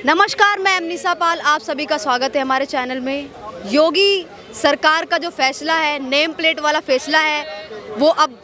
नमस्कार, मैं अमनीसा पाल, आप सभी का स्वागत है हमारे चैनल में। योगी सरकार का जो फैसला है, नेम प्लेट वाला फैसला है, वो अब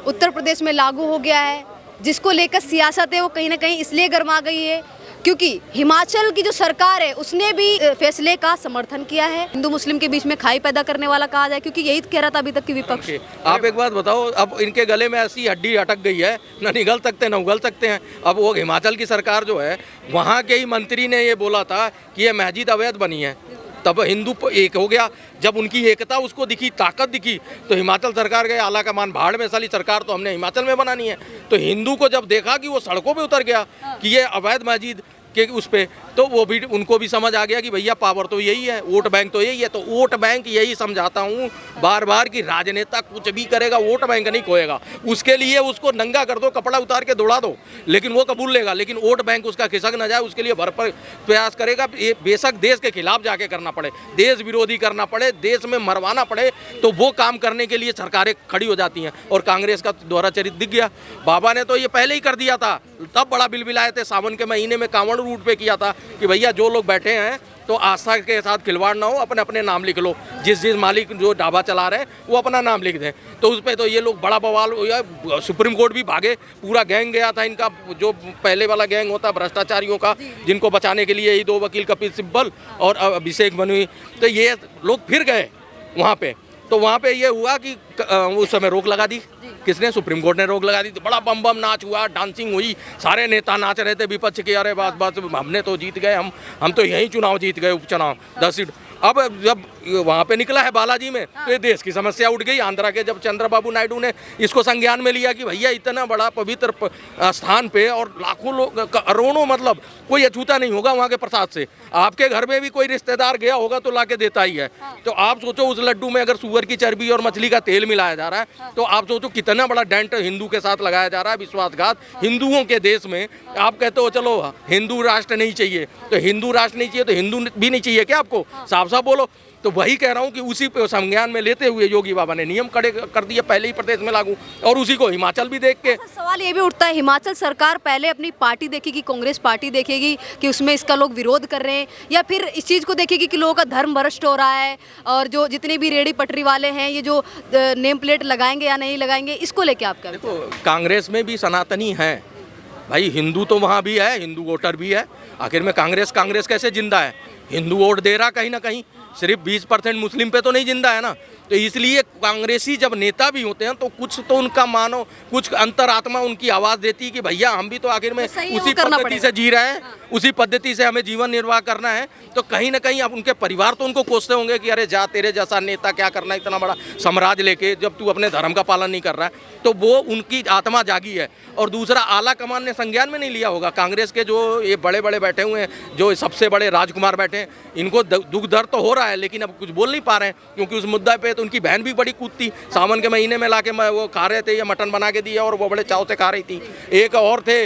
उत्तर प्रदेश में लागू हो गया है, जिसको लेकर सियासत है वो कहीं ना कहीं इसलिए गर्मा गई है क्योंकि हिमाचल की जो सरकार है उसने भी फैसले का समर्थन किया है। हिंदू मुस्लिम के बीच में खाई पैदा करने वाला कहा जाए, क्योंकि यही कह रहा था अभी तक की विपक्ष। आप एक बात बताओ, अब इनके गले में ऐसी हड्डी अटक गई है, ना निगल सकते ना उगल सकते हैं। अब वो हिमाचल की सरकार जो है, वहाँ के ही मंत्री ने ये बोला था कि ये मस्जिद अवैध बनी है, तब हिंदू एक हो गया। जब उनकी एकता उसको दिखी, ताकत दिखी, तो हिमाचल सरकार गए आला कमान भाड़ में, साली सरकार तो हमने हिमाचल में बनानी है। तो हिंदू को जब देखा कि वो सड़कों पे उतर गया कि ये अवैध मस्जिद के उस पे, तो वो भी उनको भी समझ आ गया कि भैया पावर तो यही है, वोट बैंक तो यही है। तो वोट बैंक यही समझाता हूँ बार बार कि राजनेता कुछ भी करेगा, वोट बैंक नहीं खोएगा। उसके लिए उसको नंगा कर दो, कपड़ा उतार के दौड़ा दो, लेकिन वो कबूल लेगा, लेकिन वोट बैंक उसका खिसक ना जाए उसके लिए भरपूर प्रयास करेगा। ये बेशक देश के खिलाफ जाके करना पड़े, देश विरोधी करना पड़े, देश में मरवाना पड़े, तो वो काम करने के लिए सरकारें खड़ी हो जाती हैं। और कांग्रेस का दोहरा चरित्र दिख गया। बाबा ने तो ये पहले ही कर दिया था, तब बड़ा बिल बिलाए थे, सावन के महीने में कांवड़ रूट पे किया था कि भैया जो लोग बैठे हैं तो आस्था के साथ खिलवाड़ ना हो, अपने अपने नाम लिख लो, जिस मालिक जो ढाबा चला रहे हैं वो अपना नाम लिख दें। तो उस पर तो ये लोग बड़ा बवाल, सुप्रीम कोर्ट भी भागे, पूरा गैंग गया था इनका, जो पहले वाला गैंग होता भ्रष्टाचारियों का, जिनको बचाने के लिए यही दो वकील कपिल सिब्बल और अभिषेक मनु, तो ये लोग फिर गए वहाँ पे। तो वहाँ पे ये हुआ कि उस समय रोक लगा दी, किसने? सुप्रीम कोर्ट ने रोक लगा दी। तो बड़ा बम बम नाच हुआ, डांसिंग हुई, सारे नेता नाच रहे थे विपक्ष के, अरे बस बस हमने तो जीत गए, हम तो यही चुनाव जीत गए, उपचुनाव 10 सीट। अब जब वहाँ पे निकला है बालाजी में, तो ये देश की समस्या उठ गई। आंध्रा के जब चंद्रबाबू नायडू ने इसको संज्ञान में लिया कि भैया इतना बड़ा पवित्र स्थान पे और लाखों लोग, करोड़ों, मतलब कोई अछूता नहीं होगा वहाँ के प्रसाद से। आपके घर में भी कोई रिश्तेदार गया होगा तो ला के देता ही है। तो आप सोचो उस लड्डू में अगर सुअर की चर्बी और मछली का तेल मिलाया जा रहा है, तो आप सोचो कितना बड़ा डेंट हिंदू के साथ लगाया जा रहा है, विश्वासघात हिंदुओं के देश में। आप कहते हो चलो हिंदू राष्ट्र नहीं चाहिए, तो हिंदू राष्ट्र नहीं चाहिए तो हिंदू भी नहीं चाहिए क्या आपको? साफ साफ बोलो। तो वही कह रहा हूँ कि उसी पे संज्ञान में लेते हुए योगी बाबा ने नियम कड़े कर दिए पहले ही प्रदेश में लागू, और उसी को हिमाचल भी देख के। सवाल ये भी उठता है, हिमाचल सरकार पहले अपनी पार्टी देखेगी, कांग्रेस पार्टी देखेगी कि उसमें इसका लोग विरोध कर रहे हैं, या फिर इस चीज़ को देखेगी कि लोगों का धर्म भ्रष्ट हो रहा है, और जो जितने भी रेडी पटरी वाले हैं ये जो नेम प्लेट लगाएंगे या नहीं लगाएंगे, इसको लेके आप क्या? देखो, कांग्रेस में भी सनातनी है भाई, हिंदू तो वहाँ भी है, हिंदू वोटर भी है। आखिर में कांग्रेस कैसे जिंदा है? हिंदू वोट दे रहा कहीं ना कहीं, सिर्फ 20% मुस्लिम पे तो नहीं जिंदा है ना। तो इसलिए कांग्रेसी जब नेता भी होते हैं तो कुछ तो उनका मानो, कुछ अंतरात्मा उनकी आवाज़ देती है कि भैया हम भी तो आखिर में उसी पद्धति से जी रहे हैं, उसी पद्धति से हमें जीवन निर्वाह करना है। तो कहीं ना कहीं अब उनके परिवार तो उनको कोसते होंगे कि अरे जा, तेरे जैसा नेता क्या करना है इतना बड़ा साम्राज्य लेके, जब तू अपने धर्म का पालन नहीं कर रहा है। तो वो उनकी आत्मा जागी है। और दूसरा, आला कमान ने संज्ञान में नहीं लिया होगा। कांग्रेस के जो ये बड़े बड़े बैठे हुए हैं, जो सबसे बड़े राजकुमार बैठे हैं, इनको दुख दर्द तो हो रहा है, लेकिन अब कुछ बोल नहीं पा रहे हैं, क्योंकि उस मुद्दा पे तो उनकी बहन भी बड़ी कूदती, सावन के महीने में लाके वो खा रहे थे, या मटन बना के दिया और वो बड़े चाव से खा रही थी। एक और थे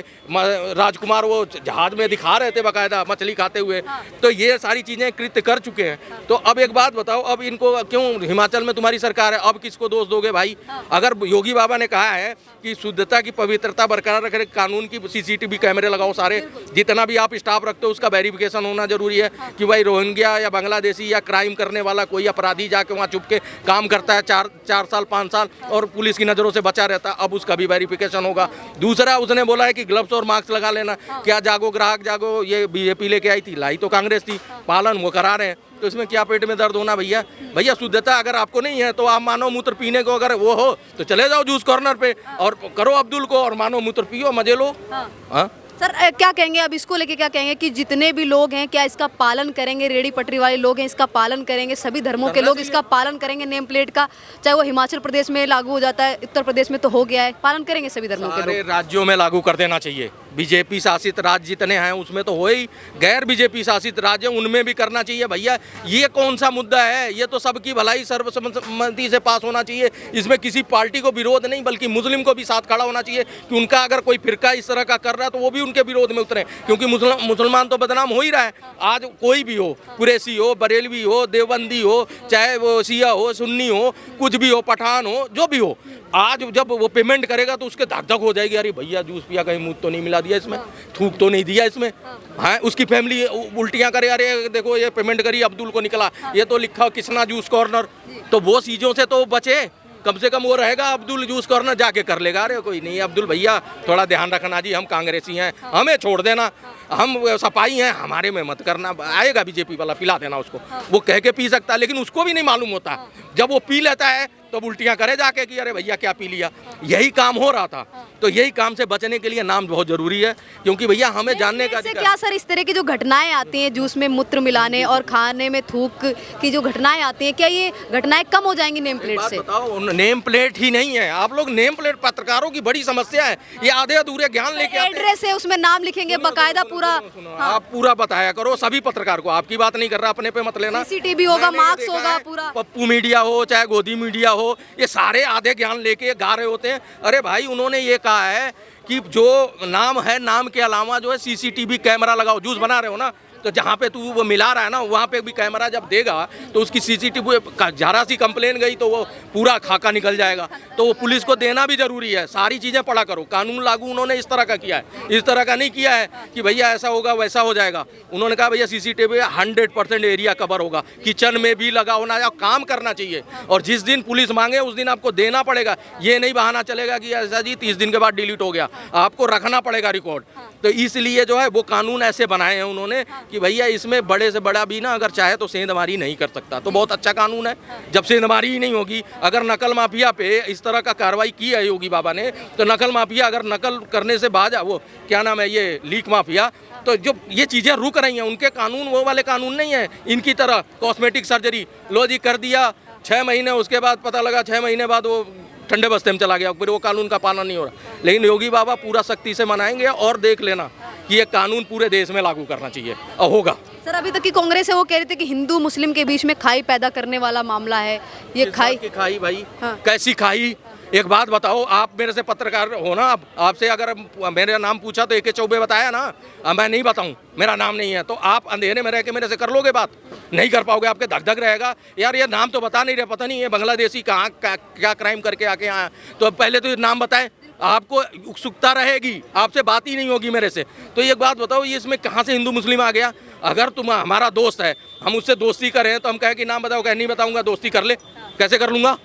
राजकुमार, वो जहाज में दिखा रहे थे बाकायदा मछली खाते हुए। तो ये सारी चीज़ें कृत्य कर चुके हैं। तो अब एक बात बताओ, अब इनको क्यों, हिमाचल में तुम्हारी सरकार है, अब किसको दोष दोगे भाई? अगर योगी बाबा ने कहा है कि शुद्धता की पवित्रता बरकरार रखने, कानून की CCTV कैमरे लगाओ सारे, जितना भी आप स्टाफ रखते हो उसका वेरिफिकेशन होना जरूरी है कि भाई रोहिंग्या या बांग्लादेशी या क्राइम करने वाला कोई अपराधी जाके वहाँ छुप के काम करता है 4 साल 5 साल और पुलिस की नज़रों से बचा रहता है, अब उसका भी वेरिफिकेशन होगा। दूसरा, उसने बोला है कि ग्लव्स और मास्क लगा लेना। क्या जागो ग्राहक जागो, ये BJP लेके आई थी, लाई तो कांग्रेस थी, पालन वो करा रहे हैं। तो इसमें क्या पेट में दर्द होना भैया? भैया शुद्धता अगर आपको नहीं है तो आप मानव मूत्र पीने को अगर वो हो तो चले जाओ जूस कॉर्नर पे और करो अब्दुल को और मानव मूत्र पियो, मजे लो। हाँ सर, क्या कहेंगे अब इसको लेके, क्या कहेंगे कि जितने भी लोग हैं क्या इसका पालन करेंगे? रेडी पटरी वाले लोग हैं इसका पालन करेंगे, सभी धर्मों के लोग इसका पालन करेंगे नेम प्लेट का? चाहे वो हिमाचल प्रदेश में लागू हो जाता है, उत्तर प्रदेश में तो हो गया है, पालन करेंगे सभी धर्मों के लोग? राज्यों में लागू कर देना चाहिए। BJP शासित राज्य जितने हैं उसमें तो हो ही, गैर BJP शासित राज्य उनमें भी करना चाहिए भैया। ये कौन सा मुद्दा है? ये तो सबकी भलाई सर्वसम्मति से पास होना चाहिए। इसमें किसी पार्टी को विरोध नहीं, बल्कि मुस्लिम को भी साथ खड़ा होना चाहिए कि उनका अगर कोई फिरका इस तरह का कर रहा है तो वो भी उनके विरोध में उतरे, क्योंकि मुसलमान तो बदनाम हो ही रहा है। आज कोई भी हो, कुरैशी हो, बरेलवी हो, देवबंदी हो, चाहे वो शिया हो, सुन्नी हो, कुछ भी हो, पठान हो, जो भी हो, आज जब वो पेमेंट करेगा तो उसके धक धक हो जाएगी, अरे भैया जूस पिया, कहीं मुँह तो नहीं मिला दिया इसमें, थूक तो नहीं दिया इसमें, हाँ उसकी फैमिली उल्टियाँ करे, अरे देखो ये पेमेंट करी अब्दुल को निकला, ये तो लिखा किसना जूस कॉर्नर, तो वो चीज़ों से तो बचे, कम से कम वो रहेगा अब्दुल जूस कॉर्नर जाके कर लेगा। अरे कोई नहीं अब्दुल भैया थोड़ा ध्यान रखना जी, हम कांग्रेसी हैं, हमें छोड़ देना, हम सपाई हैं, हमारे में मत करना, आएगा बीजेपी वाला पिला देना उसको, वो कह के पी सकता है, लेकिन उसको भी नहीं मालूम होता, जब वो पी लेता है तो उल्टियाँ करे जाके कि अरे भैया क्या पी लिया, यही काम हो रहा था। तो यही काम से बचने के लिए नाम बहुत जरूरी है, क्योंकि भैया हमें जानने का अधिकार। क्या सर इस तरह की जो घटनाएं आती हैं, जूस में मूत्र मिलाने और खाने में थूक की जो घटनाएं आती हैं, क्या ये घटनाएं कम हो जाएंगी नेम प्लेट से? बताओ, नेम प्लेट ही नहीं है, आप लोग नेम प्लेट, पत्रकारों की बड़ी समस्या है, ये आधे अधूरे ज्ञान लेके आते हैं। एड्रेस है उसमें नाम लिखेंगे बकायदा पूरा, आप पूरा बताया करो सभी पत्रकार को, आपकी बात नहीं कर रहा, अपने पे मत लेना। सीसीटीवी होगा, मार्क्स होगा पूरा, पप्पू मीडिया हो चाहे गोदी मीडिया हो, ये सारे आधे ज्ञान लेके गा रहे होते हैं। अरे भाई उन्होंने ये कहा है कि जो नाम है, नाम के अलावा जो है सीसीटीवी कैमरा लगाओ, जूस बना रहे हो ना, तो जहाँ पे तू वो मिला रहा है ना, वहाँ पे भी कैमरा जब देगा तो उसकी सीसीटीवी जरा सी कंप्लेन गई तो वो पूरा खाका निकल जाएगा, तो वो पुलिस को देना भी जरूरी है। सारी चीज़ें पढ़ा करो, कानून लागू उन्होंने इस तरह का किया है, इस तरह का नहीं किया है कि भैया ऐसा होगा वैसा हो जाएगा। उन्होंने कहा भैया सीसीटीवी 100% एरिया कवर होगा, किचन में भी लगा होना, काम करना चाहिए, और जिस दिन पुलिस मांगे उस दिन आपको देना पड़ेगा। ये नहीं बहाना चलेगा कि ऐसा जी 30 दिन के बाद डिलीट हो गया, आपको रखना पड़ेगा रिकॉर्ड। तो इसलिए जो है वो कानून ऐसे बनाए हैं उन्होंने कि भैया इसमें बड़े से बड़ा भी ना अगर चाहे तो सेंधमारी नहीं कर सकता, तो बहुत अच्छा कानून है। जब सेंधमारी ही नहीं होगी, अगर नकल माफिया पे इस तरह का कार्रवाई की है योगी बाबा ने, तो नकल माफिया अगर नकल करने से बाज, वो क्या नाम है ये लीक माफिया, तो जो ये चीज़ें रुक रही हैं, उनके कानून वो वाले कानून नहीं है इनकी तरह। कॉस्मेटिक सर्जरी लो जी कर दिया 6 महीने, उसके बाद पता लगा 6 महीने बाद वो ठंडे बस्ते में चला गया, फिर वो कानून का पालन नहीं हो रहा। लेकिन योगी बाबा पूरा सख्ती से मनाएंगे, और देख लेना कि ये कानून पूरे देश में लागू करना चाहिए, और होगा। सर अभी तक की कांग्रेस है वो कह रहे थे कि हिंदू मुस्लिम के बीच में खाई पैदा करने वाला मामला है ये। खाई भाई, कैसी खाई? एक बात बताओ, आप मेरे से पत्रकार हो ना, आपसे अगर मेरा नाम पूछा तो AK चौबे बताया ना, मैं नहीं बताऊं, मेरा नाम नहीं है, तो आप अंधेरे में रह के मेरे से कर लोगे बात? नहीं कर पाओगे, आपके धक धक रहेगा यार, ये नाम तो बता नहीं रहे, पता नहीं ये बांग्लादेशी कहाँ क्या क्राइम करके आके आया, तो पहले तो ये नाम बताएं, आपको उत्सुकता रहेगी, आपसे बात ही नहीं होगी मेरे से। तो एक बात बताओ, ये इसमें कहाँ से हिंदू मुस्लिम आ गया? अगर तुम हमारा दोस्त है, हम उससे दोस्ती करें तो हम कहें कि नाम बताओ, कह नहीं बताऊंगा, दोस्ती कर ले, कैसे कर लूँगा?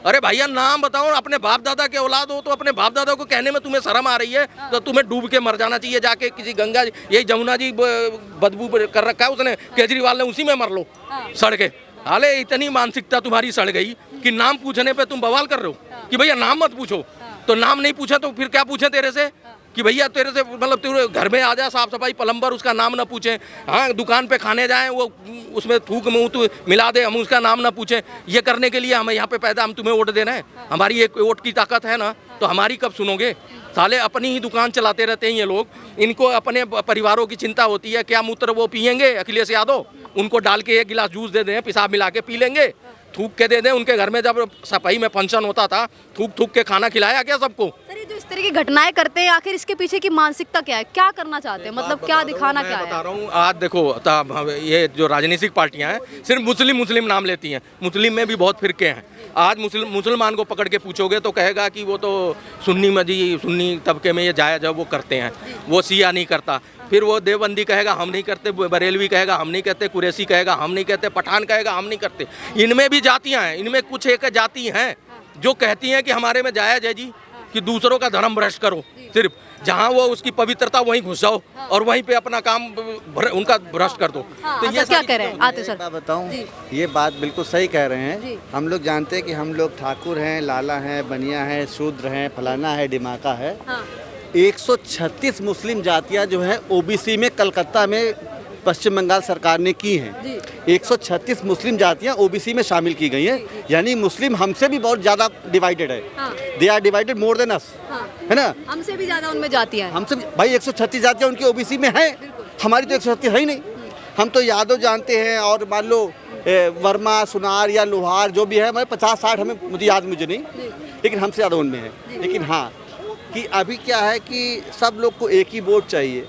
अरे भैया नाम बताओ, अपने बाप दादा के औलाद हो तो अपने बाप दादा को कहने में तुम्हें शर्म आ रही है, तो तुम्हें डूब के मर जाना चाहिए जाके किसी गंगा, यही जमुना जी बदबू कर रखा है उसने, केजरीवाल ने, उसी में मर लो सड़ के। हाले इतनी मानसिकता तुम्हारी सड़ गई कि नाम पूछने पे तुम बवाल कर रहे हो कि भैया नाम मत पूछो। तो नाम नहीं पूछा तो फिर क्या पूछे तेरे से कि भैया तेरे से, मतलब तेरे घर में आ जा साफ सफाई प्लम्बर, उसका नाम ना पूछें, हाँ दुकान पे खाने जाएं वो उसमें थूक मुँह मिला दे, हम उसका नाम ना पूछें। ये करने के लिए हमें यहाँ पे पैदा, हम तुम्हें वोट दे रहे हैं, हमारी एक वोट की ताकत है ना, तो हमारी कब सुनोगे? साले अपनी ही दुकान चलाते रहते हैं ये लोग, इनको अपने परिवारों की चिंता होती है। क्या मूत्र वो पियेंगे अखिलेश यादव? उनको डाल के 1 गिलास जूस दे दें, पेशाब मिला के पी लेंगे, थूक के दे दें। उनके घर में जब सफाई में फंक्शन होता था, थूक थूक के खाना खिलाया क्या सबको? सर ये जो इस तरह की घटनाएं करते हैं, आखिर इसके पीछे की मानसिकता क्या है, क्या करना चाहते हैं, मतलब क्या दिखाना क्या है? बता रहा हूँ, आज देखो ये जो राजनीतिक पार्टियां हैं सिर्फ मुस्लिम नाम लेती हैं, मुस्लिम में भी बहुत फिरके हैं। आज मुसलमान को पकड़ के पूछोगे तो कहेगा कि वो तो सुन्नी तबके में ये जायज़ है, वो करते हैं, वो शिया नहीं करता। फिर वो देवबंदी कहेगा हम नहीं करते, बरेलवी कहेगा हम नहीं करते, कुरैशी कहेगा हम नहीं करते, पठान कहेगा हम नहीं करते। इनमें भी जातियां हैं, इनमें कुछ एक जाति हैं जो कहती हैं कि हमारे में जायज़ है जी कि दूसरों का धर्म भ्रष्ट करो, सिर्फ जहाँ वो उसकी पवित्रता वहीं घुस जाओ और वहीं पे अपना काम उनका भ्रष्ट कर दो। तो ये क्या कह रहे हैं आते सर? बताऊं, ये बात बिल्कुल सही कह रहे हैं। हम लोग जानते हैं कि हम लोग ठाकुर हैं, लाला हैं, बनिया हैं, शूद्र हैं, फलाना है, डिमाका है। 136 मुस्लिम जातियां जो है ओबीसी में कलकत्ता में पश्चिम बंगाल सरकार ने की हैं। 136 मुस्लिम जातियां ओबीसी में शामिल की गई हैं, यानी मुस्लिम हमसे भी बहुत ज़्यादा डिवाइडेड है। They are divided more than us, है ना? हमसे भी ज़्यादा उनमें जातियां हैं। हमसे भाई 136 जातियां उनकी ओबीसी में हैं, हमारी तो 136 है ही नहीं। हम तो यादव जानते हैं, और मान लो वर्मा, सुनार या लोहार जो भी है, हमारे 50-60 हमें मुझे नहीं, लेकिन हमसे ज़्यादा उनमें है। लेकिन हाँ, कि अभी क्या है कि सब लोग को एक ही वोट चाहिए।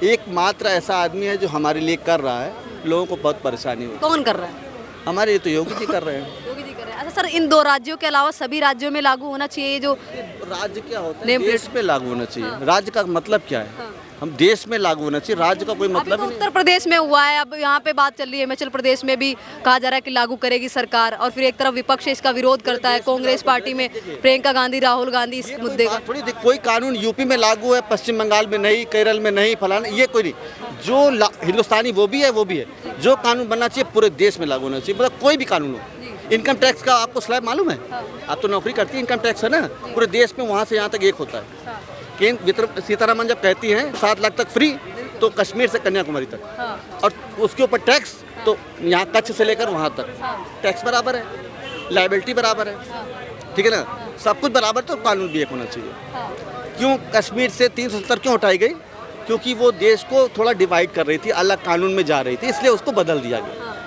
एकमात्र ऐसा आदमी है जो हमारे लिए कर रहा है, लोगों को बहुत परेशानी हो। कौन कर रहा है? हमारे लिए तो योगी जी कर रहे हैं। योगी जी कर रहे हैं। अच्छा सर, इन 2 राज्यों के अलावा सभी राज्यों में लागू होना चाहिए ये जो राज्य क्या होता है? Name plate. देश में लागू होना चाहिए। राज्य का मतलब क्या है? हम देश में लागू होना चाहिए, राज्य का कोई अभी मतलब तो ही नहीं। उत्तर प्रदेश में हुआ है, अब यहाँ पे बात चल रही है, हिमाचल प्रदेश में भी कहा जा रहा है कि लागू करेगी सरकार, और फिर एक तरफ विपक्ष इसका विरोध करता है, कांग्रेस पार्टी में प्रियंका गांधी, राहुल गांधी इस मुद्दे का। थोड़ी कोई कानून यूपी में लागू है, पश्चिम बंगाल में नहीं, केरल में नहीं, फलाना, ये कोई नहीं। जो हिंदुस्तानी वो भी है, जो कानून बनना चाहिए पूरे देश में लागू होना चाहिए, मतलब कोई भी कानून हो। इनकम टैक्स का आपको स्लैब मालूम है? आप तो नौकरी करती है, इनकम टैक्स है ना, पूरे देश में वहाँ से यहाँ तक एक होता है। केंद्र वित्त सीतारमन जब कहती हैं 7 लाख तक फ्री, तो कश्मीर से कन्याकुमारी तक, और उसके ऊपर टैक्स तो यहाँ कच्छ से लेकर वहाँ तक टैक्स बराबर है, लाइबिलिटी बराबर है, ठीक है ना, सब कुछ बराबर, तो कानून भी एक होना चाहिए। क्यों कश्मीर से 370 क्यों हटाई गई? क्योंकि वो देश को थोड़ा डिवाइड कर रही थी, अलग कानून में जा रही थी, इसलिए उसको बदल दिया गया।